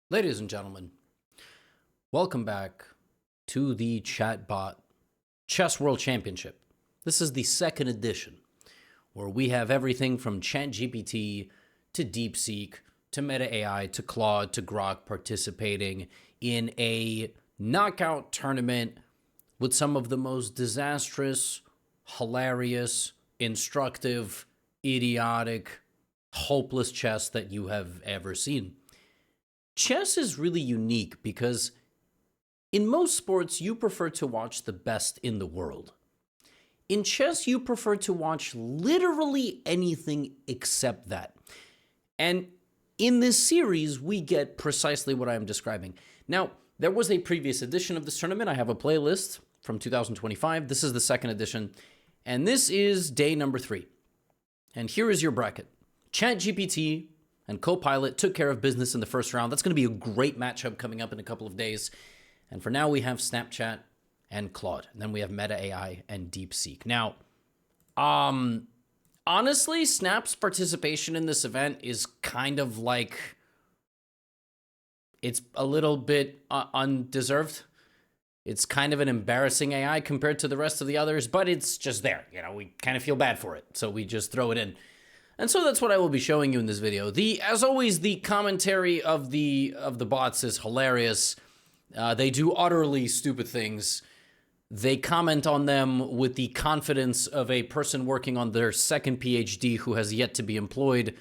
Ladies and gentlemen, welcome back to the Chatbot Chess World Championship. This is the second edition, where we have everything from ChatGPT to DeepSeek to Meta AI to Claude to Grok participating in a knockout tournament with some of the most disastrous, hilarious, instructive, idiotic, hopeless chess that you have ever seen. Chess is really unique because in most sports, you prefer to watch the best in the world. In chess, you prefer to watch literally anything except that. And in this series, we get precisely what I am describing. Now, there was a previous edition of this tournament. I have a playlist from 2025. This is the second edition. And this is day number 3. And here is your bracket. ChatGPT and Copilot took care of business in the first round. That's going to be a great matchup coming up in a couple of days. And for now, we have Snapchat and Claude. And then we have Meta AI and DeepSeek. Now, honestly, Snap's participation in this event is kind of like, it's a little bit undeserved. It's kind of an embarrassing AI compared to the rest of the others, but it's just there. You know, we kind of feel bad for it, so we just throw it in. And so that's what I will be showing you in this video. As always, the commentary of the bots is hilarious. They do utterly stupid things. They comment on them with the confidence of a person working on their second PhD who has yet to be employed.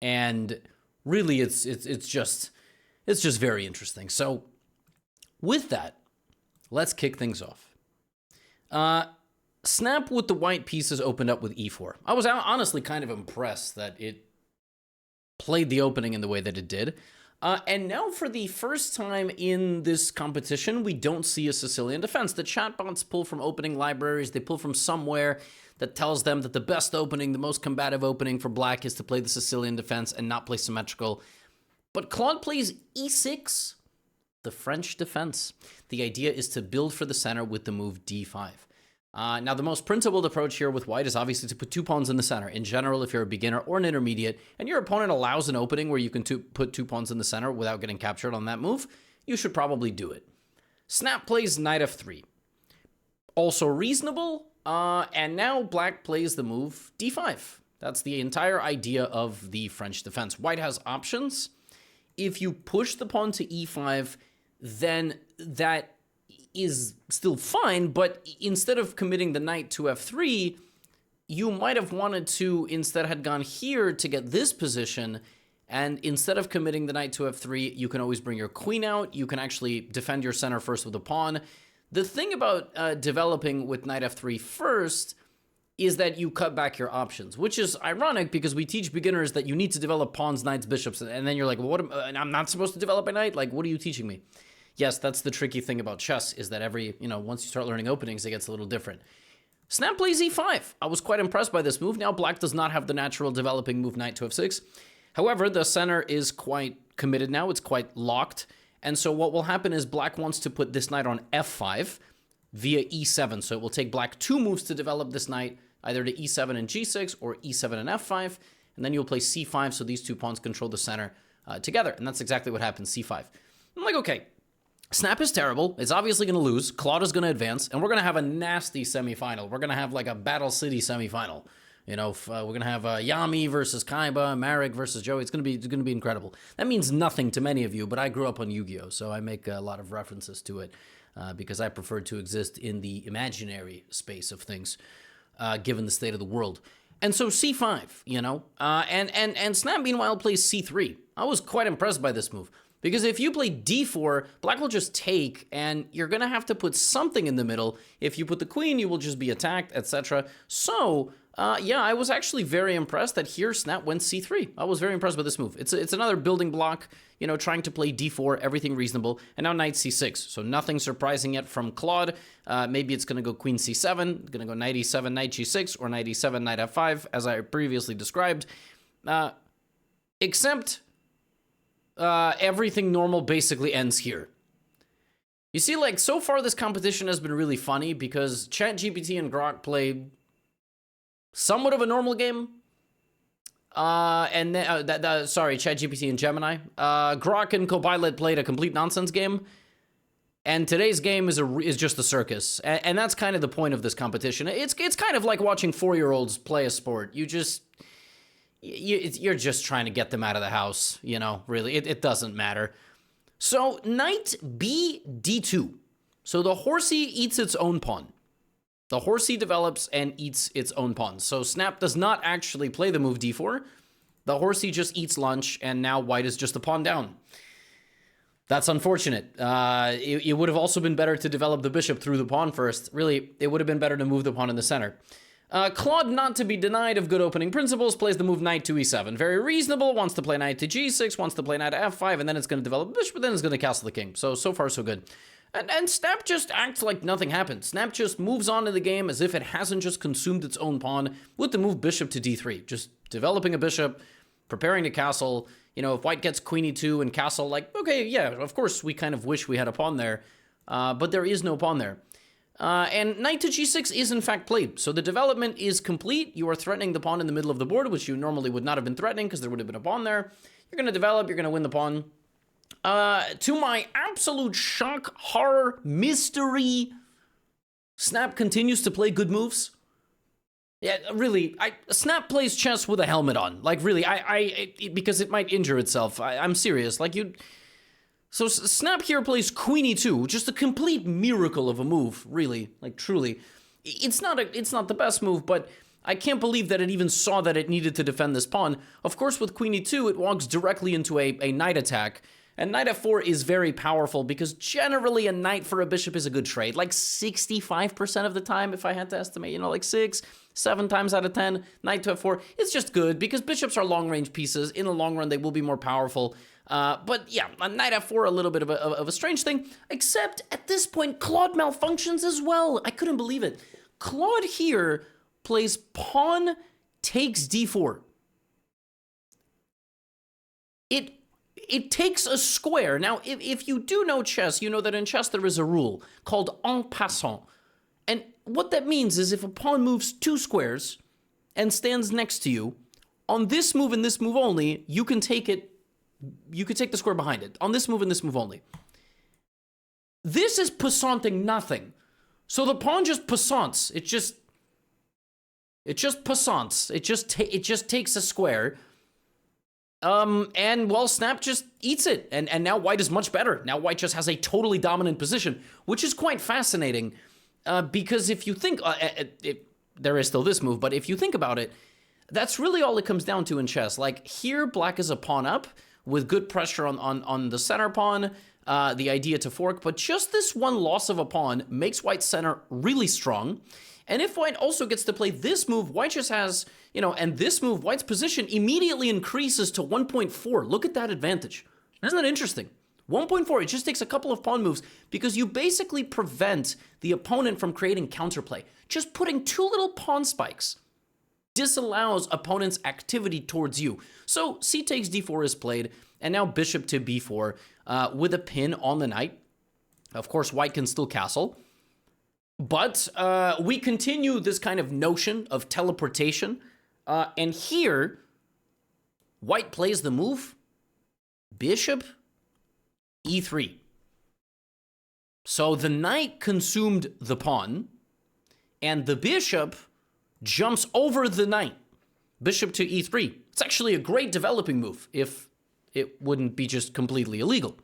And really, it's just very interesting. So with that, let's kick things off. Snap with the white pieces opened up with e4. I was honestly kind of impressed that it played the opening in the way that it did. And now for the first time in this competition, we don't see a Sicilian defense. The chatbots pull from opening libraries. They pull from somewhere that tells them that the best opening, the most combative opening for black is to play the Sicilian defense and not play symmetrical. But Claude plays e6, the French defense. The idea is to build for the center with the move d5. Now, the most principled approach here with white is obviously to put 2 pawns in the center. In general, if you're a beginner or an intermediate, and your opponent allows an opening where you can put 2 pawns in the center without getting captured on that move, you should probably do it. Snap plays knight f3. Also reasonable, and now black plays the move d5. That's the entire idea of the French defense. White has options. If you push the pawn to e5, then that is still fine, but instead of committing the knight to f3, you might have wanted to instead had gone here to get this position, and instead of committing the knight to f3, you can always bring your queen out. You can actually defend your center first with a pawn. The thing about developing with knight f3 first is that you cut back your options, which is ironic because we teach beginners that you need to develop pawns, knights, bishops, and then you're like, well, I'm not supposed to develop a knight? Like, what are you teaching me? Yes, that's the tricky thing about chess, is that once you start learning openings, it gets a little different. Snap plays e5. I was quite impressed by this move. Now black does not have the natural developing move knight to f6. However, the center is quite committed now. It's quite locked. And so what will happen is black wants to put this knight on f5 via e7. So it will take black 2 moves to develop this knight, either to e7 and g6 or e7 and f5. And then you'll play c5, so these 2 pawns control the center together. And that's exactly what happens, c5. I'm like, okay. Snap is terrible. It's obviously going to lose. Claude is going to advance, and we're going to have a nasty semifinal. We're going to have like a Battle City semifinal. You know, we're going to have Yami versus Kaiba, Marek versus Joey. It's going to be incredible. That means nothing to many of you, but I grew up on Yu-Gi-Oh, so I make a lot of references to it because I prefer to exist in the imaginary space of things, given the state of the world. And so c5, you know, and Snap meanwhile plays c3. I was quite impressed by this move. Because if you play d4, black will just take, and you're going to have to put something in the middle. If you put the queen, you will just be attacked, etc. So, yeah, I was actually very impressed that here Snap went c3. I was very impressed by this move. It's another building block, you know, trying to play d4, everything reasonable. And now knight c6, so nothing surprising yet from Claude. Maybe it's going to go queen c7, going to go knight e7, knight g6, or knight e7, knight f5, as I previously described. Except everything normal basically ends here. You see, like, so far this competition has been really funny because ChatGPT and Grok played somewhat of a normal game. And then, sorry, ChatGPT and Gemini. Grok and Copilot played a complete nonsense game. And today's game is just a circus. And that's kind of the point of this competition. It's kind of like watching 4-year-olds play a sport. You're just trying to get them out of the house, you know, really. It doesn't matter. So, knight b d2. So the horsey eats its own pawn. The horsey develops and eats its own pawn. So Snap does not actually play the move d4. The horsey just eats lunch, and now white is just a pawn down. That's unfortunate. It would have also been better to develop the bishop through the pawn first. Really, it would have been better to move the pawn in the center. Claude, not to be denied of good opening principles, plays the move knight to e7. Very reasonable, wants to play knight to g6, wants to play knight to f5, and then it's going to develop bishop, but then it's going to castle the king. So far, so good. And Snap just acts like nothing happened. Snap just moves on to the game as if it hasn't just consumed its own pawn with the move bishop to d3. Just developing a bishop, preparing to castle. You know, if white gets queen e2 and castle, like, okay, yeah, of course we kind of wish we had a pawn there, but there is no pawn there. And knight to g6 is in fact played. So the development is complete. You are threatening the pawn in the middle of the board, which you normally would not have been threatening because there would have been a pawn there. You're going to develop, you're going to win the pawn. To my absolute shock, horror, mystery, Snap continues to play good moves. Yeah, really, Snap plays chess with a helmet on. Like, really, because it might injure itself. I'm serious. Like, So Snap here plays queen e2, just a complete miracle of a move, really, like, truly. It's not the best move, but I can't believe that it even saw that it needed to defend this pawn. Of course, with queen e2, it walks directly into a knight attack. And knight f4 is very powerful because generally a knight for a bishop is a good trade. Like 65% of the time, if I had to estimate, you know, like 6-7 times out of 10, knight to f4, it's just good because bishops are long-range pieces. In the long run, they will be more powerful. But yeah, knight f4, a little bit of a strange thing, except at this point, Claude malfunctions as well. I couldn't believe it. Claude here plays pawn takes d4. It takes a square. Now, if you do know chess, you know that in chess there is a rule called en passant. And what that means is if a pawn moves 2 squares and stands next to you, on this move and this move only, you can take it. You could take the square behind it. On this move and this move only. This is passanting nothing. So the pawn just passants. It just passants. It just takes a square. And well, Snap just eats it. And now white is much better. Now white just has a totally dominant position, which is quite fascinating. Because if you think, there is still this move, but if you think about it, that's really all it comes down to in chess. Like here, black is a pawn up with good pressure on the center pawn, the idea to fork, but just this one loss of a pawn makes white's center really strong. And if white also gets to play this move, white just has, you know, and this move, white's position immediately increases to 1.4. Look at that advantage. Isn't that interesting? 1.4, it just takes a couple of pawn moves because you basically prevent the opponent from creating counterplay. Just putting 2 little pawn spikes disallows opponent's activity towards you. So c takes d4 is played, and now bishop to b4 with a pin on the knight. Of course, white can still castle. But we continue this kind of notion of teleportation. And here, white plays the move, bishop e3. So the knight consumed the pawn, and the bishop jumps over the knight, bishop to e3. It's actually a great developing move if it wouldn't be just completely illegal.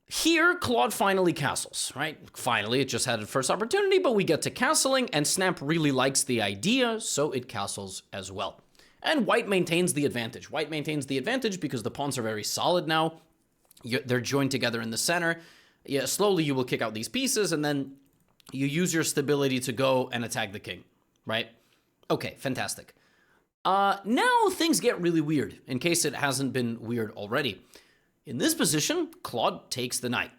Here, Claude finally castles, right? Finally, it just had its first opportunity, but we get to castling, and Snap really likes the idea, so it castles as well. And white maintains the advantage. White maintains the advantage because the pawns are very solid now. They're joined together in the center. Yeah, slowly you will kick out these pieces, and then you use your stability to go and attack the king, right? Okay, fantastic. Now things get really weird, in case it hasn't been weird already. In this position, Claude takes the knight.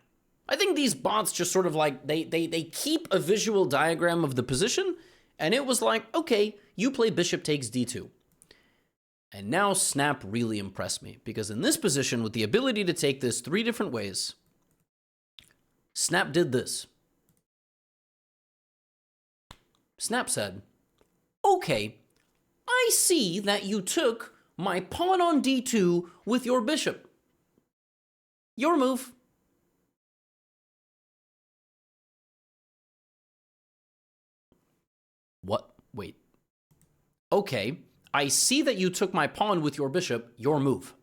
I think these bots just sort of like, they keep a visual diagram of the position, and it was like, okay, you play bishop takes d2. And now Snap really impressed me, because in this position, with the ability to take this 3 different ways, Snap did this. Snap said, okay, I see that you took my pawn on d2 with your bishop. Your move. What? Wait. Okay, I see that you took my pawn with your bishop. Your move.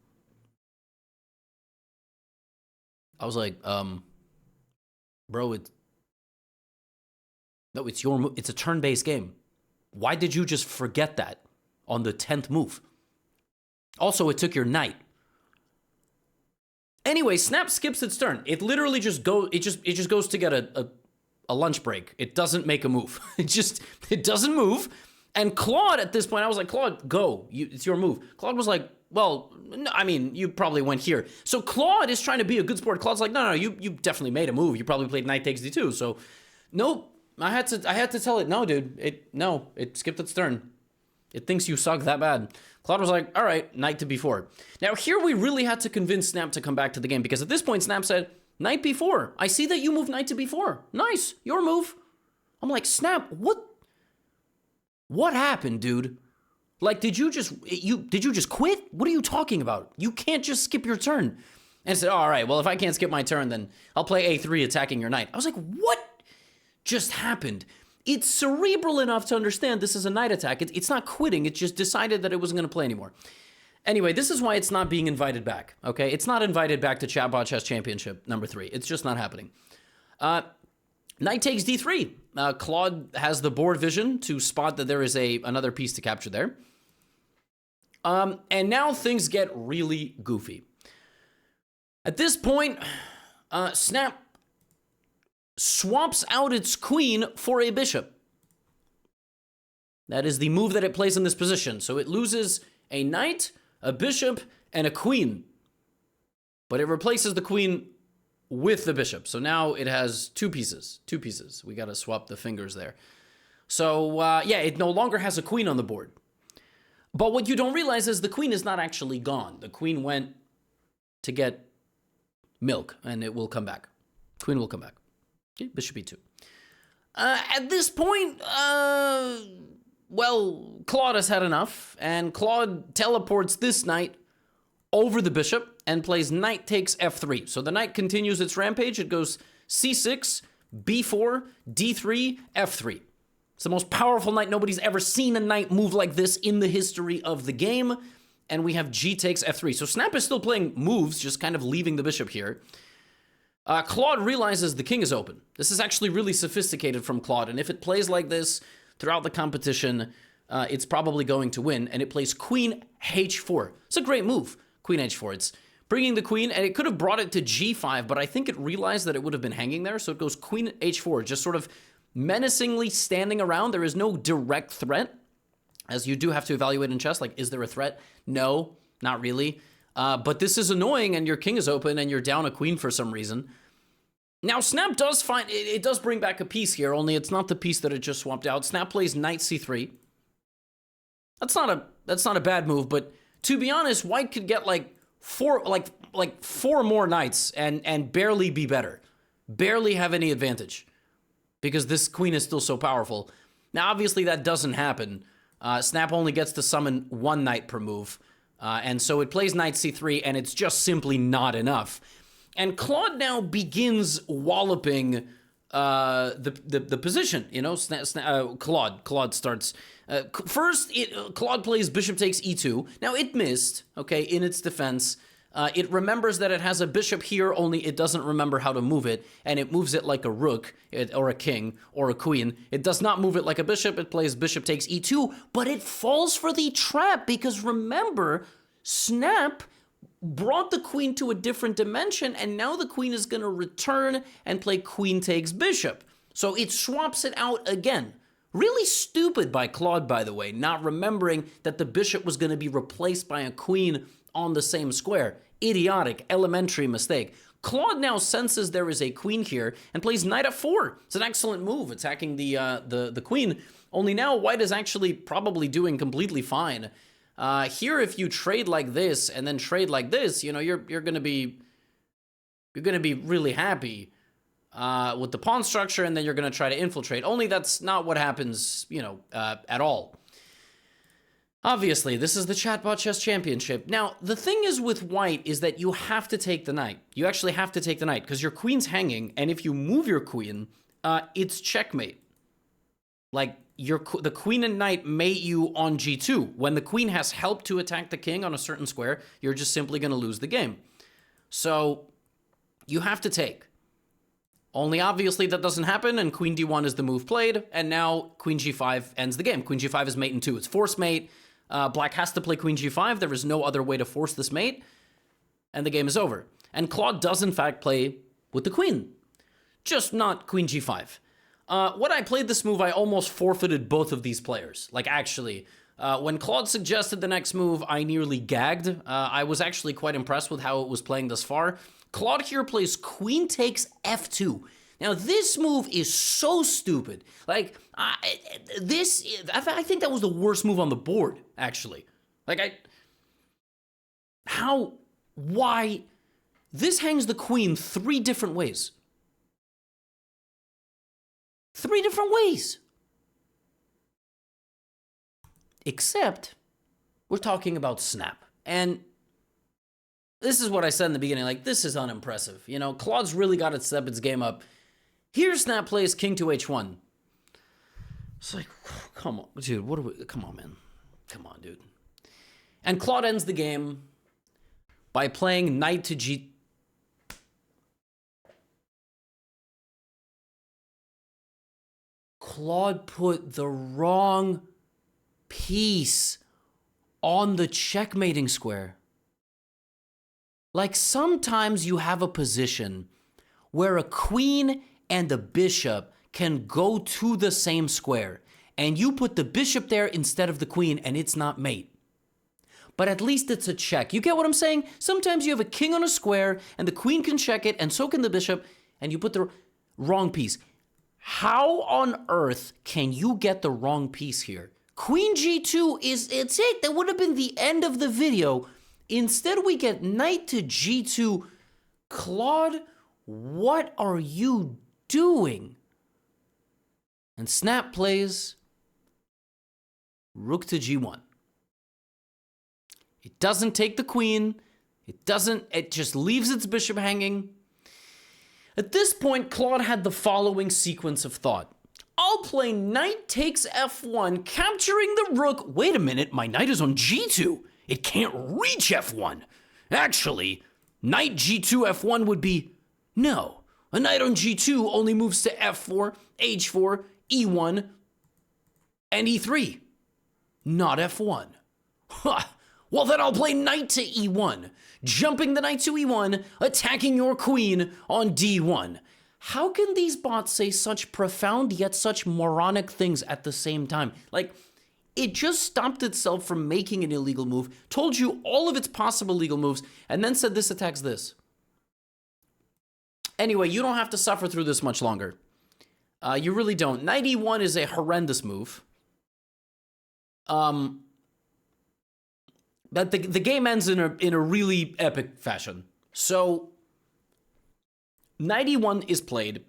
I was like, bro, no, it's your move. It's a turn-based game. Why did you just forget that on the 10th move? Also, it took your knight. Anyway, Snap skips its turn. It literally just goes. It just goes to get a lunch break. It doesn't make a move. It doesn't move. And Claude, at this point, I was like, Claude, go. It's your move. Claude was like, well, no, I mean, you probably went here. So Claude is trying to be a good sport. Claude's like, no, you definitely made a move. You probably played knight takes d2. So, nope. I had to tell it, no, dude. It skipped its turn. It thinks you suck that bad. Claude was like, all right, knight to b4. Now, here we really had to convince Snap to come back to the game, because at this point, Snap said, knight b4. I see that you moved knight to b4. Nice, your move. I'm like, Snap, what happened, dude? Like, did you just quit? What are you talking about? You can't just skip your turn. And I said, all right, well, if I can't skip my turn, then I'll play a3 attacking your knight. I was like, what just happened? It's cerebral enough to understand this is a knight attack. It's not quitting. It just decided that it wasn't going to play anymore. Anyway, this is why it's not being invited back, okay? It's not invited back to Chatbot Chess Championship number 3. It's just not happening. Knight takes d3. Claude has the board vision to spot that there is another piece to capture there. And now things get really goofy. At this point, Snap swaps out its queen for a bishop. That is the move that it plays in this position. So it loses a knight, a bishop, and a queen. But it replaces the queen with the bishop. So now it has two pieces. We got to swap the fingers there. So, yeah, it no longer has a queen on the board. But what you don't realize is the queen is not actually gone. The queen went to get milk, and it will come back. Queen will come back. Okay, bishop e2. At this point, well, Claude has had enough, and Claude teleports this knight over the bishop and plays knight takes f3. So the knight continues its rampage. It goes c6, b4, d3, f3. It's the most powerful knight. Nobody's ever seen a knight move like this in the history of the game. And we have g takes f3. So Snap is still playing moves, just kind of leaving the bishop here. Claude realizes the king is open. This is actually really sophisticated from Claude. And if it plays like this throughout the competition, it's probably going to win. And it plays queen h4. It's a great move, queen h4. It's bringing the queen, and it could have brought it to g5, but I think it realized that it would have been hanging there. So it goes queen h4, just sort of menacingly standing around. There is no direct threat, as you do have to evaluate in chess. Like, is there a threat? No, not really. But this is annoying, and your king is open, and you're down a queen for some reason. Now, Snap does find, it does bring back a piece here, only it's not the piece that it just swapped out. Snap plays knight c3. That's not a bad move, but to be honest, White could get like four more knights and barely be better. Barely have any advantage, because this queen is still so powerful. Now, obviously, that doesn't happen. Snap only gets to summon one knight per move, and so it plays knight c3, and it's just simply not enough. And Claude now begins walloping the position. You know, Claude starts first. Claude plays bishop takes e2. Now it missed. Okay, in its defense. It remembers that it has a bishop here, only it doesn't remember how to move it, and it moves it like a rook, or a king, or a queen. It does not move it like a bishop. It plays bishop takes e2, but it falls for the trap, because remember, Snap brought the queen to a different dimension, and now the queen is going to return and play queen takes bishop. So it swaps it out again. Really stupid by Claude, by the way, not remembering that the bishop was going to be replaced by a queen on the same square. Idiotic, elementary mistake. Claude now senses there is a queen here and plays knight f4. It's an excellent move, attacking the queen. Only now White is actually probably doing completely fine. Here, if you trade like this and then trade like this, you know, you're gonna be really happy with the pawn structure, and then you're gonna try to infiltrate. Only that's not what happens, you know, at all. Obviously, this is the Chatbot Chess Championship. Now, the thing is with white is that you have to take the knight. You actually have to take the knight because your queen's hanging, and if you move your queen, it's checkmate. Like, the queen and knight mate you on g2. When the queen has help to attack the king on a certain square, you're just simply going to lose the game. So, you have to take. Only obviously that doesn't happen, and queen d1 is the move played, and now queen g5 ends the game. Queen g5 is mate in 2. It's force mate. Black has to play queen g5. There is no other way to force this mate, and the game is over. And Claude does, in fact, play with the queen, just not queen g5. When I played this move, I almost forfeited both of these players. Like, actually, when Claude suggested the next move, I nearly gagged. I was actually quite impressed with how it was playing thus far. Claude here plays queen takes f2. Now, this move is so stupid. Like, I think that was the worst move on the board, actually. Like, why? This hangs the queen 3 different ways. 3 different ways. Except, we're talking about snap. And this is what I said in the beginning, like, this is unimpressive. You know, Claude's really got to step its game up. Here, snap plays king to h1. It's like, come on, dude, come on, man. Come on, dude. And Claude ends the game by playing knight to g... Claude put the wrong piece on the checkmating square. Like, sometimes you have a position where a queen and a bishop can go to the same square, and you put the bishop there instead of the queen, and it's not mate. But at least it's a check. You get what I'm saying? Sometimes you have a king on a square, and the queen can check it, and so can the bishop, and you put the wrong piece. How on earth can you get the wrong piece here? Queen g2 it's it. That would have been the end of the video. Instead, we get knight to g2. Claude, what are you doing? And snap plays rook to g1. It doesn't take the queen. It just leaves its bishop hanging. At this point, Claude had the following sequence of thought. I'll play knight takes f1, capturing the rook. Wait a minute, my knight is on g2. It can't reach f1. Actually, knight g2 f1 would be... No, a knight on g2 only moves to f4, h4, e1, and e3. Not f1. Ha! Well, then I'll play knight to e1, jumping the knight to e1, attacking your queen on d1. How can these bots say such profound yet such moronic things at the same time? Like, it just stopped itself from making an illegal move, told you all of its possible legal moves, and then said this attacks this. Anyway, you don't have to suffer through this much longer. You really don't. Knight e1 is a horrendous move. But the game ends in a really epic fashion. So, knight e1 is played,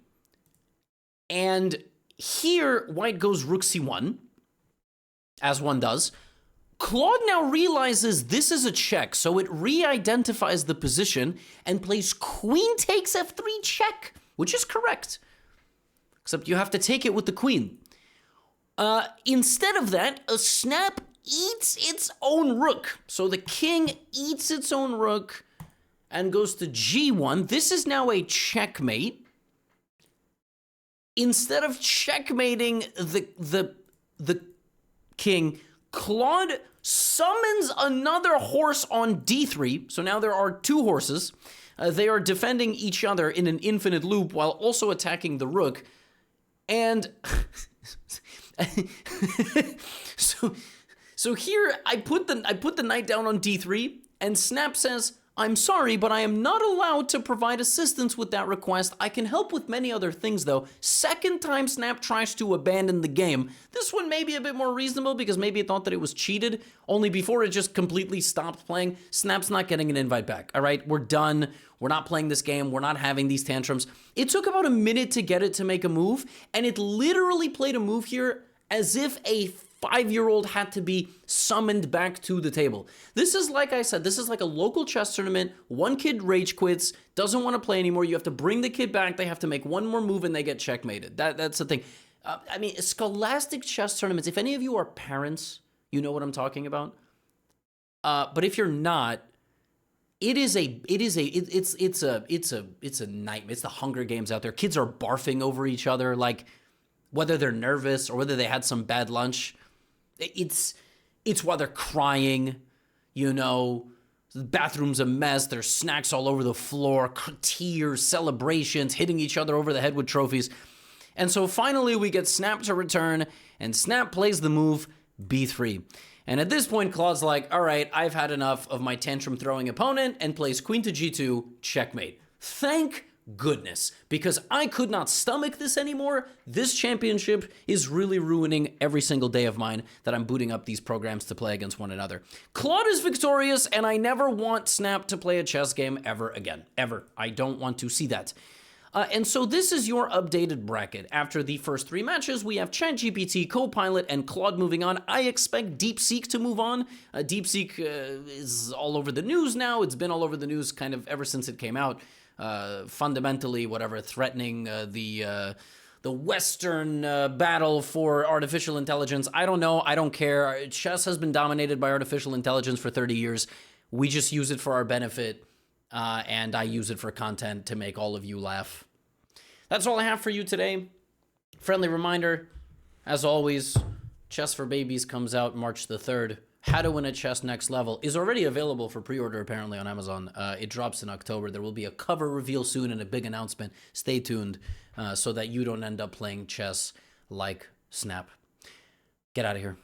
and here white goes rook c1, as one does. Claude now realizes this is a check, so it re-identifies the position and plays queen takes f3 check, which is correct. Except you have to take it with the queen. Instead of that, a snap eats its own rook. So the king eats its own rook and goes to g1. This is now a checkmate. Instead of checkmating the king, Claude summons another horse on d3. So now there are 2 horses. They are defending each other in an infinite loop while also attacking the rook. And so here I put the knight down on d3, and Snap says, I'm sorry, but I am not allowed to provide assistance with that request. I can help with many other things, though. Second time Snap tries to abandon the game. This one may be a bit more reasonable because maybe it thought that it was cheated, only before it just completely stopped playing. Snap's not getting an invite back, all right? We're done. We're not playing this game. We're not having these tantrums. It took about a minute to get it to make a move, and it literally played a move here as if a 5-year-old had to be summoned back to the table. This is, like I said, this is like a local chess tournament. One kid rage quits, doesn't want to play anymore. You have to bring the kid back. They have to make one more move and they get checkmated. That's the thing. I mean, scholastic chess tournaments, if any of you are parents, you know what I'm talking about. But if you're not, it's a nightmare. It's the Hunger Games out there. Kids are barfing over each other, like whether they're nervous or whether they had some bad lunch. It's while they're crying, you know, the bathroom's a mess. There's snacks all over the floor, tears, celebrations, hitting each other over the head with trophies. And so finally we get Snap to return, and Snap plays the move b3. And at this point, Claude's like, all right, I've had enough of my tantrum-throwing opponent, and plays queen to g2, checkmate. Thank goodness, because I could not stomach this anymore. This championship is really ruining every single day of mine that I'm booting up these programs to play against one another. Claude is victorious, and I never want Snap to play a chess game ever again. Ever. I don't want to see that. And so this is your updated bracket. After the first 3 matches, we have ChatGPT, Copilot, and Claude moving on. I expect DeepSeek to move on. DeepSeek is all over the news now. It's been all over the news kind of ever since it came out. Fundamentally, whatever, threatening the Western battle for artificial intelligence. I don't know. I don't care. Chess has been dominated by artificial intelligence for 30 years. We just use it for our benefit. And I use it for content to make all of you laugh. That's all I have for you today. Friendly reminder, as always, Chess for Babies comes out March the 3rd. How to Win at Chess Next Level is already available for pre-order apparently on Amazon. It drops in October. There will be a cover reveal soon and a big announcement. Stay tuned so that you don't end up playing chess like Snap. Get out of here.